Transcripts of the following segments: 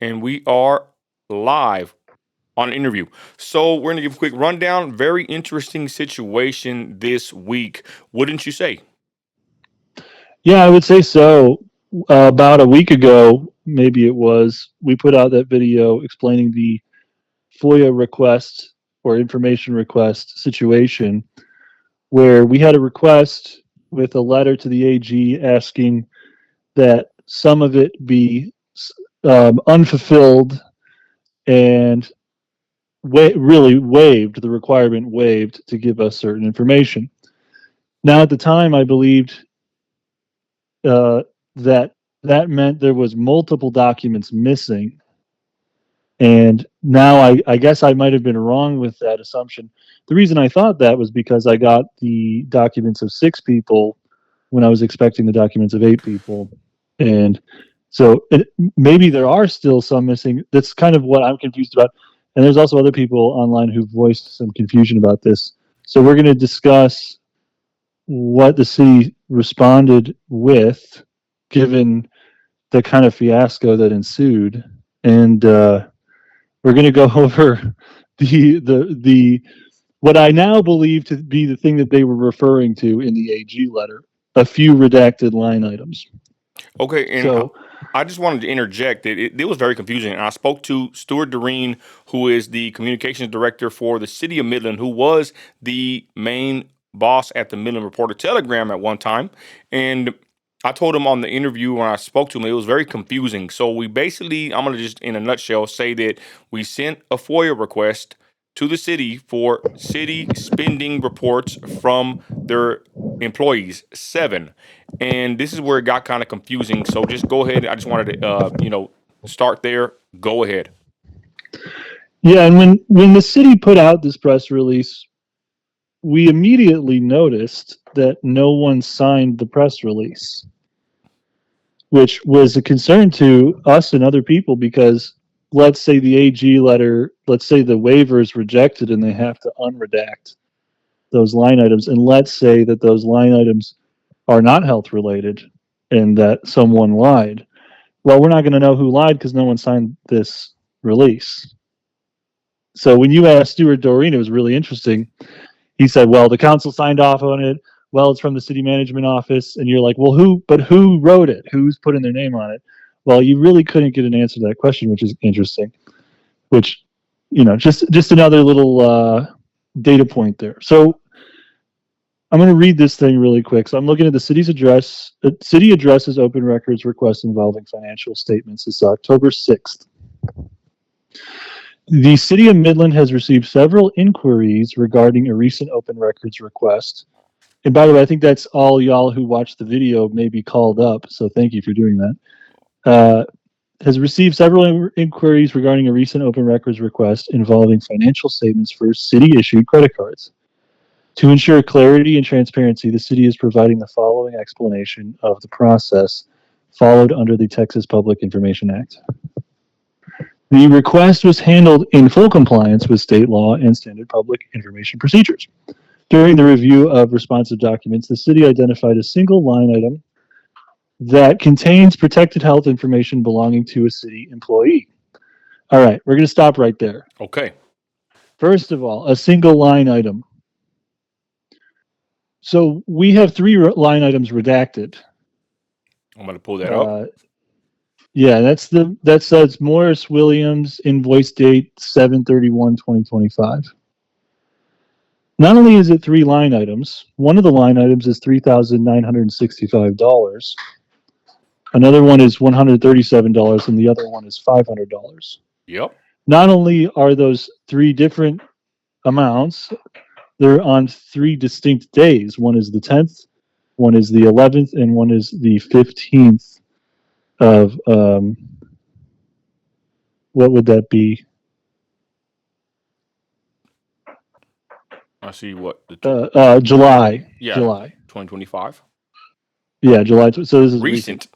And we are live on an interview. So we're going to give a quick rundown. Very interesting situation this week. Wouldn't you say? Yeah, I would say so. About a week ago, maybe it was, we put out that video explaining the FOIA request or information request situation where we had a request with a letter to the AG asking that some of it be unfulfilled and really waived, the requirement waived to give us certain information. Now, at the time, I believed uh, that that meant there was multiple documents missing. And now I guess I might have been wrong with that assumption. The reason I thought that was because I got the documents of 6 people when I was expecting the documents of 8 people. And so maybe there are still some missing. That's kind of what I'm confused about. And there's also other people online who voiced some confusion about this. So we're going to discuss what the city responded with, given the kind of fiasco that ensued, and we're going to go over the what I now believe to be the thing that they were referring to in the AG letter, a few redacted line items. Okay, and So, I just wanted to interject that it was very confusing. And I spoke to Stuart Doreen, who is the communications director for the City of Midland, who was the main boss at the Midland Reporter Telegram at one time. And I told him on the interview when I spoke to him, it was very confusing. So we basically, I'm going to just in a nutshell say that we sent a FOIA request to the city for city spending reports from their employees, 7. And this is where it got kind of confusing. So just go ahead. I just wanted to, start there. Go ahead. yeah, and when the city put out this press release, we immediately noticed that no one signed the press release, which was a concern to us and other people because let's say the AG letter, let's say the waiver is rejected and they have to unredact those line items, and let's say that those line items are not health related and that someone lied. Well, we're not going to know who lied because no one signed this release. So when you asked Stuart Doreen, it was really interesting. He said, well, the council signed off on it. Well, it's from the city management office. And you're like, well, who wrote it? Who's putting their name on it? Well, you really couldn't get an answer to that question, which is interesting, which, just another little data point there. So I'm going to read this thing really quick. So I'm looking at the city's address. The city addresses open records request involving financial statements. This is October 6th. The City of Midland has received several inquiries regarding a recent open records request. And by the way, I think that's all y'all who watched the video may be called up, so thank you for doing that. Has received several inquiries regarding a recent open records request involving financial statements for city-issued credit cards. To ensure clarity and transparency, the city is providing the following explanation of the process followed under the Texas Public Information Act. The request was handled in full compliance with state law and standard public information procedures. During the review of responsive documents, the city identified a single line item that contains protected health information belonging to a city employee. All right, we're going to stop right there. Okay. First of all, a single line item. So we have 3 line items redacted. I'm going to pull that up. Yeah, that says Morris Williams, invoice date 7/31/2025. Not only is it 3 line items, one of the line items is $3,965. Another one is $137, and the other one is $500. Yep. Not only are those 3 different amounts, they're on 3 distinct days. One is the 10th, one is the 11th, and one is the 15th of what would that be? I see what July. yeah, July. 2025. Yeah, July. So this is Recent.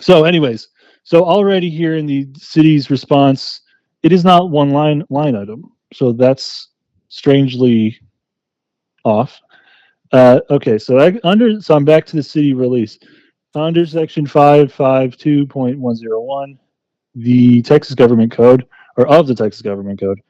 So, anyways, so already here in the city's response, it is not one line item. So that's strangely off. Okay, so I'm back to the city release. Under section 552.101, the Texas Government Code, or of the Texas Government Code.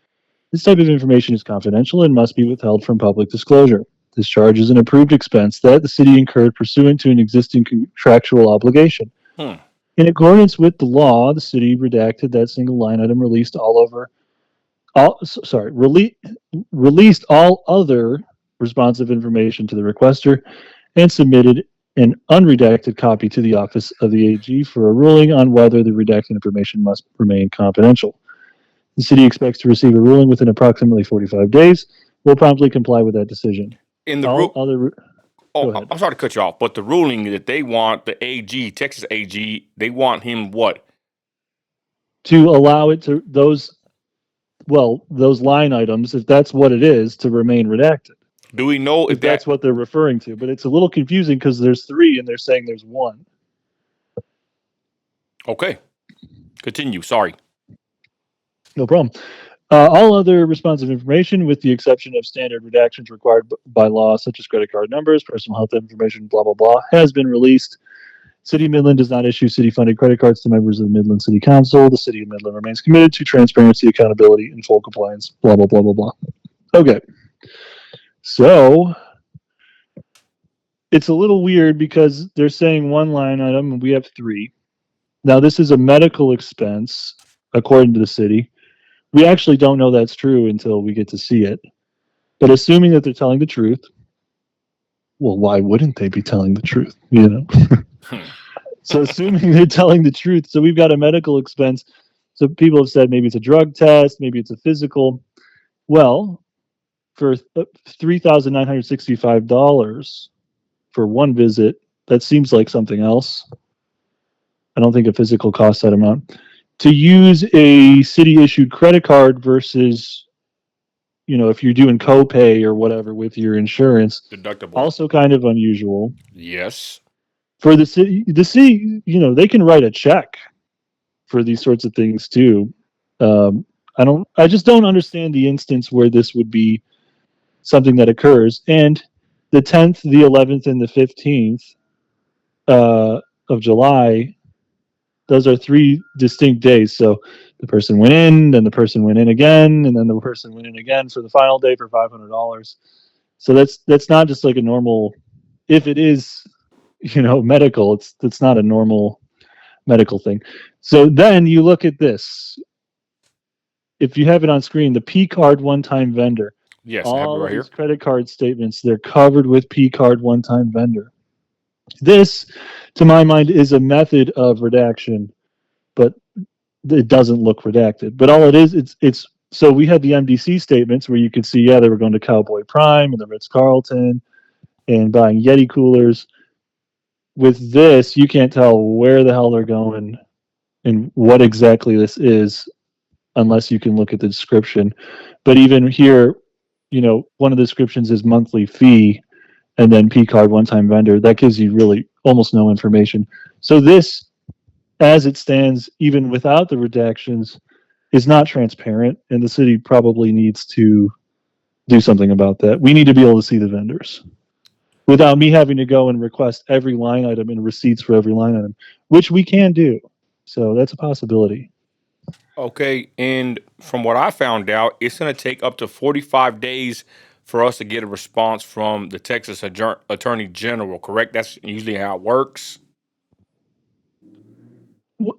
This type of information is confidential and must be withheld from public disclosure. This charge is an approved expense that the city incurred pursuant to an existing contractual obligation. Hmm. In accordance with the law, the city redacted that single line item, released all other responsive information to the requester, and submitted an unredacted copy to the office of the AG for a ruling on whether the redacted information must remain confidential. The city expects to receive a ruling within approximately 45 days. We'll promptly comply with that decision. In the All ru- other. Go Oh, ahead. I'm sorry to cut you off, but the ruling that they want, the AG, Texas AG, they want him what? To allow it to those line items, if that's what it is, to remain redacted. Do we know if If that's that? what they're referring to, but it's a little confusing because there's three and they're saying there's one. Okay, continue. Sorry. No problem. All other responsive information, with the exception of standard redactions required by law, such as credit card numbers, personal health information, blah, blah, blah, has been released. City of Midland does not issue city-funded credit cards to members of the Midland City Council. The City of Midland remains committed to transparency, accountability, and full compliance, blah, blah, blah, blah, blah. Okay. So it's a little weird because they're saying one line item and we have three. Now, this is a medical expense, according to the city. We actually don't know that's true until we get to see it. But assuming that they're telling the truth, well, why wouldn't they be telling the truth? You know? Hmm. So assuming they're telling the truth, so we've got a medical expense. So people have said maybe it's a drug test, maybe it's a physical. Well, for $3,965 for one visit, that seems like something else. I don't think a physical costs that amount. To use a city issued credit card versus, if you're doing copay or whatever with your insurance, Deductible. also kind of unusual. Yes. For the city, they can write a check for these sorts of things too. I just don't understand the instance where this would be something that occurs. And the 10th, the 11th, and the 15th of July, those are three distinct days. So the person went in, then the person went in again, and then the person went in again for the final day for $500. So that's not just like a normal. If it is, medical, it's not a normal medical thing. So then you look at this. If you have it on screen, the P card one-time vendor. Yes, I have it All right of here. these credit card statements, they're covered with P card one-time vendor. This, to my mind, is a method of redaction, but it doesn't look redacted. But all it is, it's so we had the MDC statements where you could see, yeah, they were going to Cowboy Prime and the Ritz Carlton and buying Yeti coolers. With this, you can't tell where the hell they're going and what exactly this is unless you can look at the description. But even here, one of the descriptions is monthly fee and then P card one time vendor. That gives you really almost no information. So this, as it stands, even without the redactions, is not transparent, and the city probably needs to do something about that. We need to be able to see the vendors without me having to go and request every line item and receipts for every line item, which we can do. So that's a possibility. Okay, and from what I found out, it's going to take up to 45 days for us to get a response from the Texas Attorney General, correct? That's usually how it works.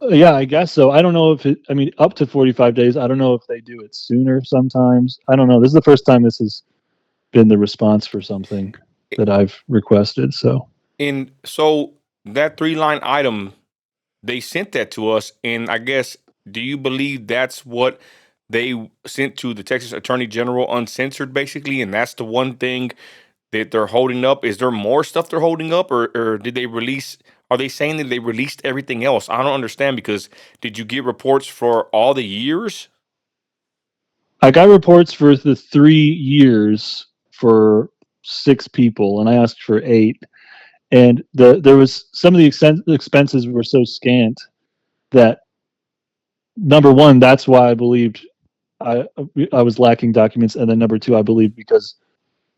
Yeah, I guess so. I don't know if I mean, up to 45 days. I don't know if they do it sooner sometimes. I don't know. This is the first time this has been the response for something that I've requested. So, And so that three-line item, they sent that to us, and I guess, do you believe that's what they sent to the Texas Attorney General uncensored, basically, and that's the one thing that they're holding up? Is there more stuff they're holding up, or did they release? Are they saying that they released everything else? I don't understand, because did you get reports for all the years? I got reports for the 3 years for 6 people, and I asked for 8. And there was some of the expenses were so scant that, number one, that's why I believed I I was lacking documents, and then number two, I believe because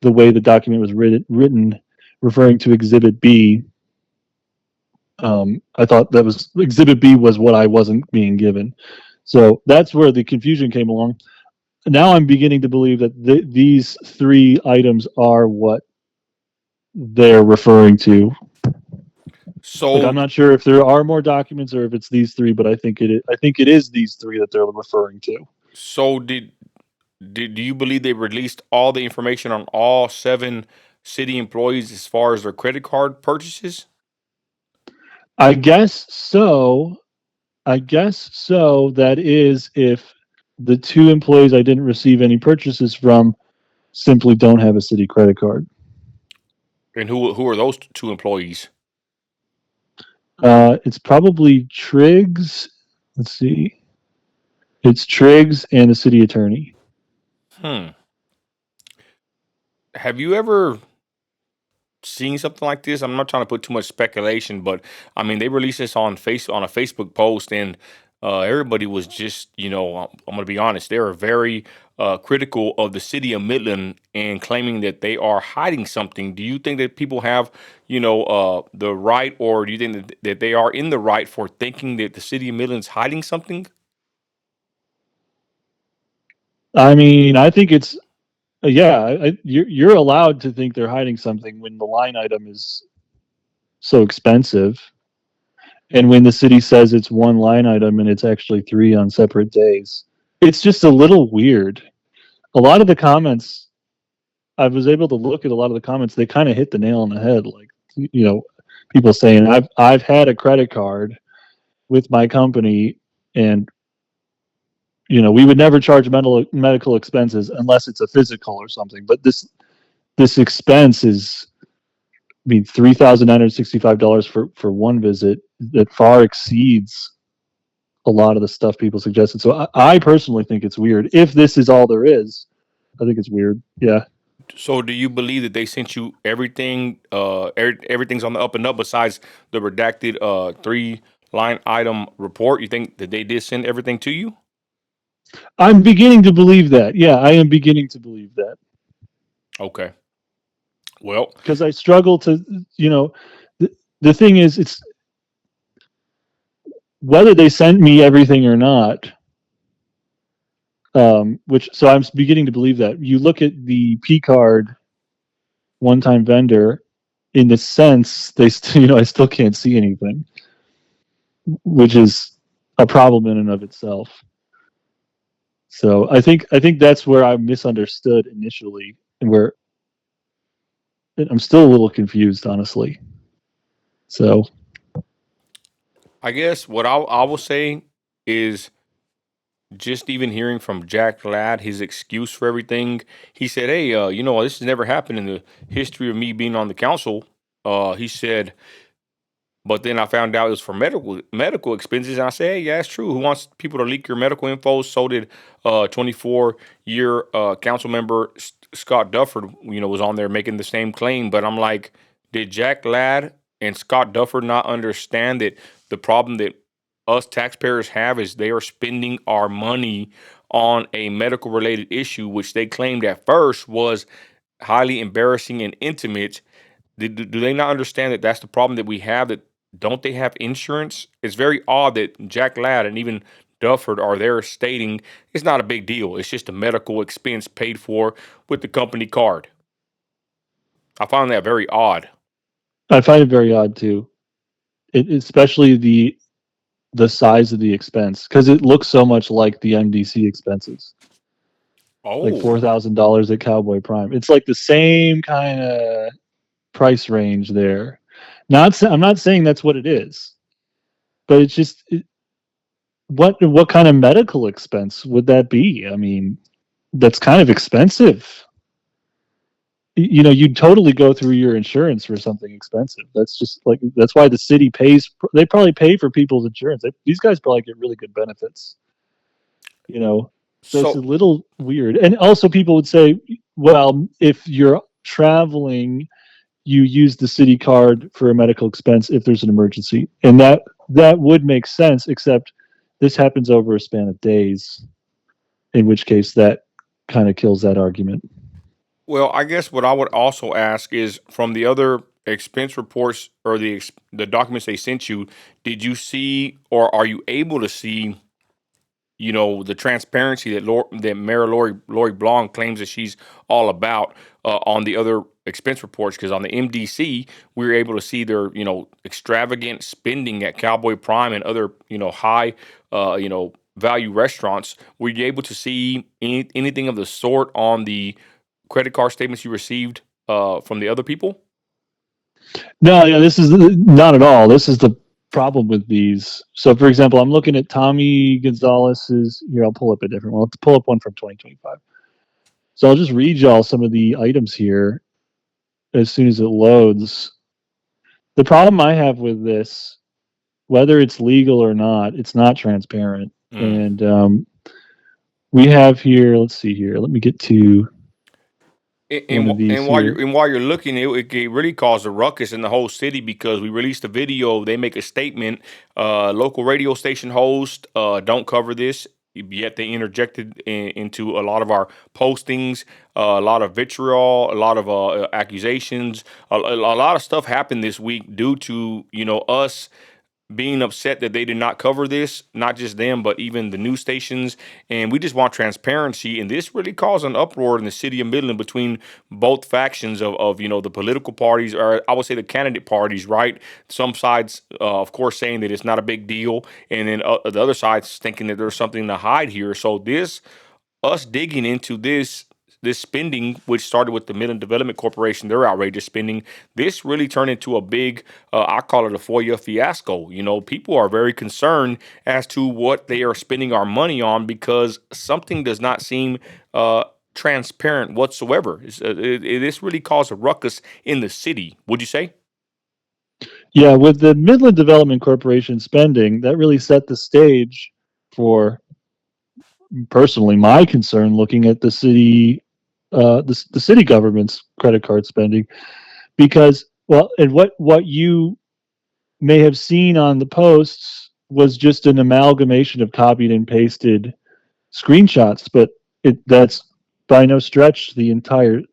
the way the document was written referring to Exhibit B, I thought that was Exhibit B was what I wasn't being given. So that's where the confusion came along. Now I'm beginning to believe that these three items are what they're referring to. Like I'm So, not sure if there are more documents or if it's these three, but I think it is these three that they're referring to. so do you believe they released all the information on all seven city employees as far as their credit card purchases? I guess so. I guess so. That is if the two employees I didn't receive any purchases from simply don't have a city credit card. And who are those two employees? It's probably Triggs. Let's see. It's Triggs and the city attorney. Hmm. Have you ever seen something like this? I'm not trying to put too much speculation, but I mean, they released this on a Facebook post, and everybody was just, I'm going to be honest, they were very critical of the city of Midland and claiming that they are hiding something. Do you think that people have, the right, or do you think that they are in the right for thinking that the city of Midland's hiding something? I mean, I think it's yeah. You're allowed to think they're hiding something when the line item is so expensive, and when the city says it's one line item and it's actually three on separate days. It's just a little weird. A lot of the comments I was able to look at a lot of the comments. They kind of hit the nail on the head. Like people saying I've had a credit card with my company, and we would never charge medical expenses unless it's a physical or something. But this expense is, I mean, $3,965 for one visit. That far exceeds a lot of the stuff people suggested. So I personally think it's weird. If this is all there is, I think it's weird. Yeah. So, do you believe that they sent you everything? Everything's on the up and up besides the redacted three line item report. You think that they did send everything to you? I'm beginning to believe that. Yeah, I am beginning to believe that Okay. Well, because I struggle to, the thing is, it's whether they sent me everything or not. Which so I'm beginning to believe that. You look at the P card one-time vendor, in the sense they still, I still can't see anything, which is a problem in and of itself. So I think that's where I misunderstood initially, and where I'm still a little confused, honestly. So I guess what I will say is just even hearing from Jack Ladd, his excuse for everything. He said, "Hey, this has never happened in the history of me being on the council." He said, but then I found out it was for medical expenses, and I said, "Hey, yeah, it's true. Who wants people to leak your medical info?" So did 24-year council member Scott Dufford. Was on there making the same claim. But I'm like, did Jack Ladd and Scott Dufford not understand that the problem that us taxpayers have is they are spending our money on a medical related issue, which they claimed at first was highly embarrassing and intimate. Do they not understand that that's the problem that we have? That don't they have insurance? It's very odd that Jack Ladd and even Dufford are there stating it's not a big deal. It's just a medical expense paid for with the company card. I find that very odd. I find it very odd too, especially the size of the expense, because it looks so much like the MDC expenses, like Oh, $4,000 at Cowboy Prime. It's like the same kind of price range there. I'm not saying that's what it is, but it's just what kind of medical expense would that be? I mean, that's kind of expensive. You'd totally go through your insurance for something expensive. That's just like that's why the city pays. They probably pay for people's insurance. These guys probably get really good benefits. So it's a so little weird. And also, people would say, well, if you're traveling, you use the city card for a medical expense if there's an emergency, and that would make sense. Except this happens over a span of days, in which case that kind of kills that argument. well, I guess what I would also ask is from the other expense reports or the documents they sent you, did you see or are you able to see, the transparency that Mayor Lori Blanc claims that she's all about on the other expense reports? Because on the MDC, we were able to see their, extravagant spending at Cowboy Prime and other, high, value restaurants. Were you able to see anything of the sort on the credit card statements you received from the other people? No, yeah, this is not at all. This is the problem with these. So, for example, I'm looking at Tommy Gonzalez's. Here, I'll pull up a different one. Let's pull up one from 2025. So I'll just read y'all some of the items here as soon as it loads. The problem I have with this, whether it's legal or not, it's not transparent. Mm. And we have here, let's see here. Let me get to one of these here. While you're looking, it really caused a ruckus in the whole city because we released a video. They make a statement. Local radio station host don't cover this. Yet they interjected into a lot of our postings, a lot of vitriol, a lot of accusations. A lot of stuff happened this week due to us being upset that they did not cover this, not just them, but even the news stations. And we just want transparency. And this really caused an uproar in the city of Midland between both factions of the political parties, or I would say the candidate parties, right? Some sides, of course, saying that it's not a big deal. And then the other side's thinking that there's something to hide here. So us digging into this spending, which started with the Midland Development Corporation, their outrageous spending, this really turned into a big, I call it a FOIA fiasco. People are very concerned as to what they are spending our money on because something does not seem transparent whatsoever. This really caused a ruckus in the city, would you say? Yeah, with the Midland Development Corporation spending, that really set the stage for, personally, my concern looking at the city, the city government's credit card spending, because, well, and what you may have seen on the posts was just an amalgamation of copied and pasted screenshots, but that's by no stretch the entire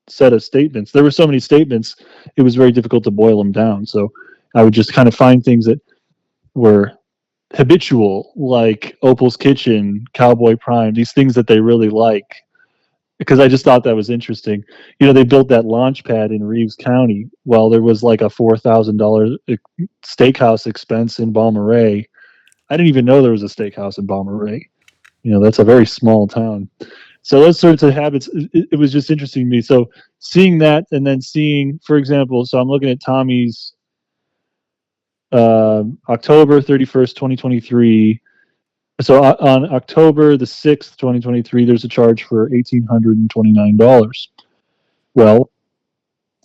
set of statements. There were so many statements, it was very difficult to boil them down. So I would just kind of find things that were habitual, like Opal's Kitchen, Cowboy Prime, these things that they really like, because I just thought that was interesting. They built that launch pad in Reeves County. Well, there was like a $4,000 steakhouse expense in Balmaray. I didn't even know there was a steakhouse in Balmaray. That's a very small town. So those sorts of habits, it was just interesting to me. So seeing that, and then seeing, for example, so I'm looking at Tommy's October 31st, 2023. So on October the 6th, 2023, there's a charge for $1,829. Well,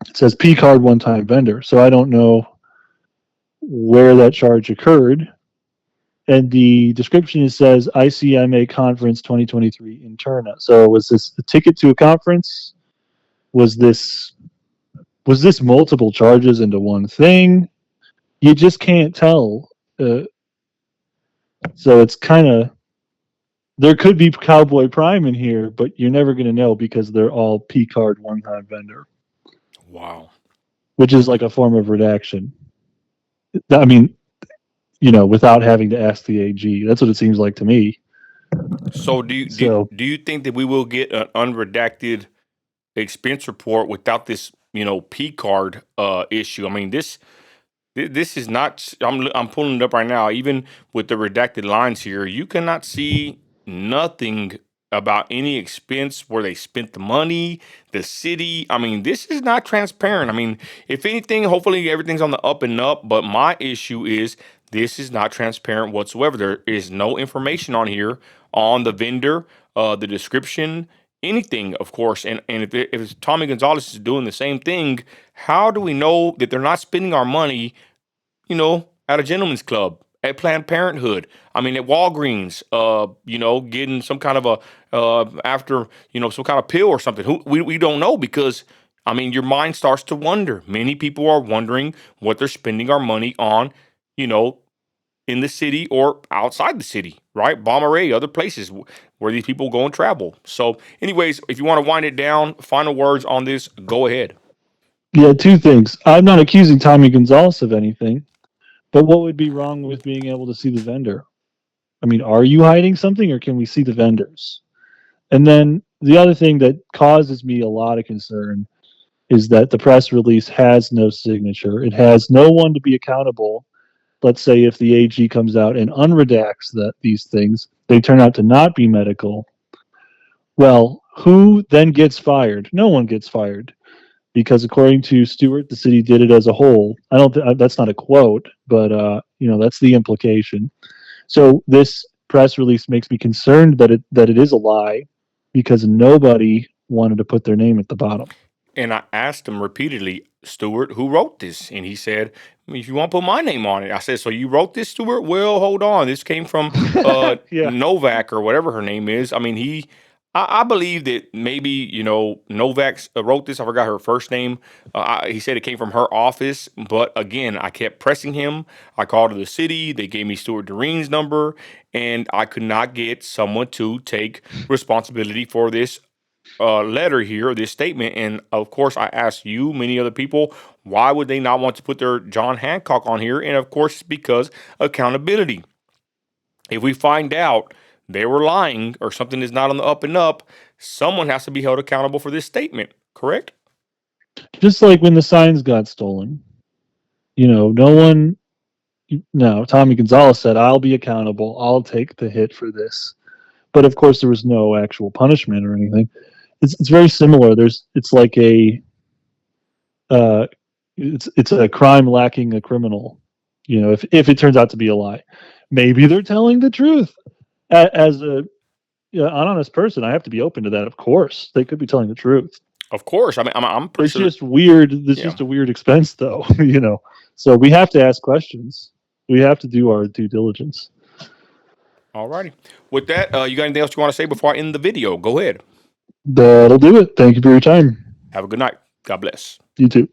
it says P card one-time vendor. So I don't know where that charge occurred. And the description says ICMA Conference 2023 Interna. So was this a ticket to a conference? Was this multiple charges into one thing? You just can't tell. So it's kind of, there could be Cowboy Prime in here, but you're never going to know because they're all P card one time vendor, Wow. which is like a form of redaction. I mean, without having to ask the AG. That's what it seems like to me. So So do you think that we will get an unredacted expense report without this, P card issue? I mean, this is not. I'm pulling it up right now. Even with the redacted lines here, you cannot see nothing about any expense where they spent the money, the city. I mean, this is not transparent. I mean, if anything, hopefully everything's on the up and up. But my issue is this is not transparent whatsoever. There is no information on here on the vendor, the description, anything, of course. And if Tommy Gonzalez is doing the same thing, how do we know that they're not spending our money, at a gentleman's club, at Planned Parenthood? I mean, at Walgreens, getting some kind of after, some kind of pill or something. We don't know because, I mean, your mind starts to wonder. Many people are wondering what they're spending our money on, you know, in the city or outside the city, right? Balmaray, other places where these people go and travel. So, anyways, if you want to wind it down, final words on this, go ahead. Yeah, two things. I'm not accusing Tommy Gonzalez of anything, but what would be wrong with being able to see the vendor? I mean, are you hiding something or can we see the vendors? And then the other thing that causes me a lot of concern is that the press release has no signature. It has no one to be accountable. Let's say if the AG comes out and unredacts these things, they turn out to not be medical. Well, who then gets fired? No one gets fired because according to Stewart, the city did it as a whole. I don't. That's not a quote, but that's the implication. So this press release makes me concerned that it is a lie because nobody wanted to put their name at the bottom. And I asked him repeatedly, Stuart, who wrote this? And he said, if you want to put my name on it. I said, so you wrote this, Stuart? Well, hold on. This came from Yeah. Novak or whatever her name is. I mean, I believe that maybe, Novak wrote this. I forgot her first name. He said it came from her office. But again, I kept pressing him. I called to the city. They gave me Stuart Doreen's number. And I could not get someone to take responsibility for this letter here, this statement. And of course, I asked you, many other people, why would they not want to put their John Hancock on here? And of course, it's because accountability. If we find out they were lying or something is not on the up and up, someone has to be held accountable for this statement, correct? Just like when the signs got stolen, no one. No, Tommy Gonzalez said, "I'll be accountable. I'll take the hit for this." But of course, there was no actual punishment or anything. It's very similar. It's like uh, it's a crime lacking a criminal. If it turns out to be a lie, maybe they're telling the truth. As a an honest person, I have to be open to that. Of course, they could be telling the truth. Of course. I mean, I'm pretty It's sure. just weird. It's Yeah. just a weird expense, though. So we have to ask questions. We have to do our due diligence. All righty. With that, you got anything else you want to say before I end the video? Go ahead. That'll do it. Thank you for your time. Have a good night. God bless. You too.